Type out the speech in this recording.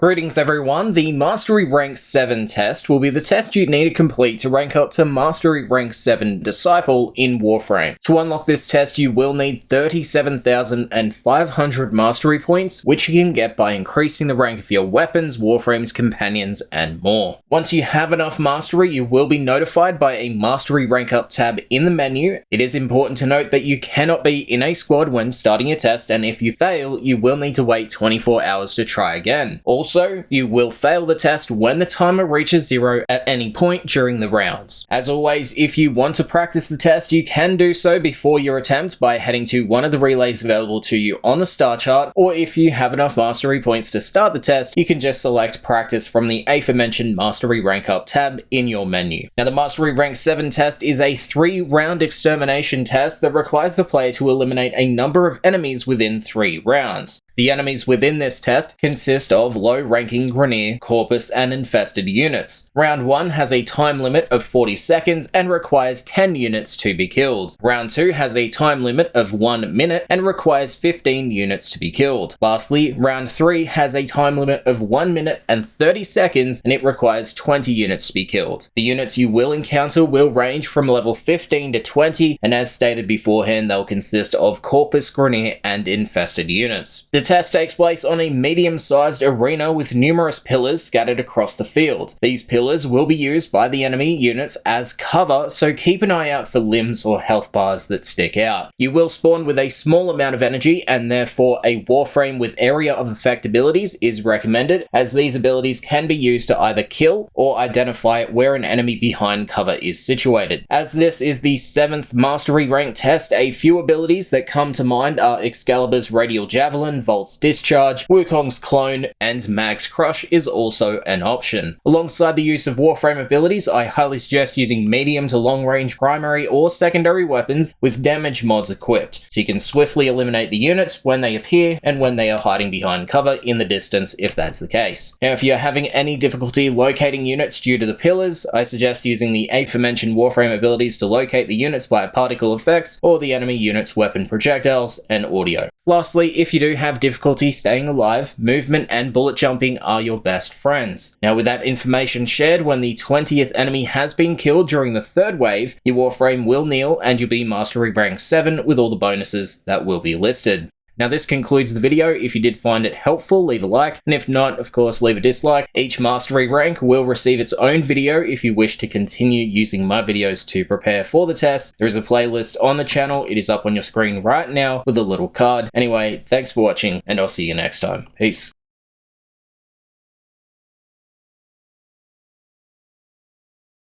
Greetings everyone, the Mastery Rank 7 test will be the test you need to complete to rank up to Mastery Rank 7 Disciple in Warframe. To unlock this test you will need 37,500 mastery points, which you can get by increasing the rank of your weapons, warframes, companions, and more. Once you have enough mastery, you will be notified by a Mastery Rank Up tab in the menu. It is important to note that you cannot be in a squad when starting your test, and if you fail, you will need to wait 24 hours to try again. Also, you will fail the test when the timer reaches 0 at any point during the rounds. As always, if you want to practice the test, you can do so before your attempt by heading to one of the relays available to you on the star chart, or if you have enough mastery points to start the test, you can just select practice from the aforementioned Mastery Rank Up tab in your menu. Now, the Mastery Rank 7 test is a 3-round extermination test that requires the player to eliminate a number of enemies within 3 rounds. The enemies within this test consist of low-ranking Grineer, Corpus, and infested units. Round 1 has a time limit of 40 seconds and requires 10 units to be killed. Round 2 has a time limit of 1 minute and requires 15 units to be killed. Lastly, Round 3 has a time limit of 1 minute and 30 seconds and it requires 20 units to be killed. The units you will encounter will range from level 15 to 20, and as stated beforehand, they'll consist of Corpus, Grineer, and infested units. The test takes place on a medium-sized arena with numerous pillars scattered across the field. These pillars will be used by the enemy units as cover, so keep an eye out for limbs or health bars that stick out. You will spawn with a small amount of energy, and therefore a Warframe with area of effect abilities is recommended, as these abilities can be used to either kill or identify where an enemy behind cover is situated. As this is the 7th Mastery Rank test, a few abilities that come to mind are Excalibur's Radial Javelin, Volt's Discharge, Wukong's Clone, and Mag's Crush is also an option. Alongside the use of Warframe abilities, I highly suggest using medium to long range primary or secondary weapons with damage mods equipped, so you can swiftly eliminate the units when they appear and when they are hiding behind cover in the distance if that's the case. Now, if you're having any difficulty locating units due to the pillars, I suggest using the aforementioned Warframe abilities to locate the units via particle effects or the enemy unit's weapon projectiles and audio. Lastly, if you do have difficulty staying alive, movement and bullet jumping are your best friends. Now, with that information shared, when the 20th enemy has been killed during the 3rd wave, your Warframe will kneel and you'll be Mastery Rank 7 with all the bonuses that will be listed. Now, this concludes the video. If you did find it helpful, leave a like, and if not, of course, leave a dislike. Each mastery rank will receive its own video if you wish to continue using my videos to prepare for the test. There is a playlist on the channel. It is up on your screen right now with a little card. Anyway, thanks for watching, and I'll see you next time. Peace.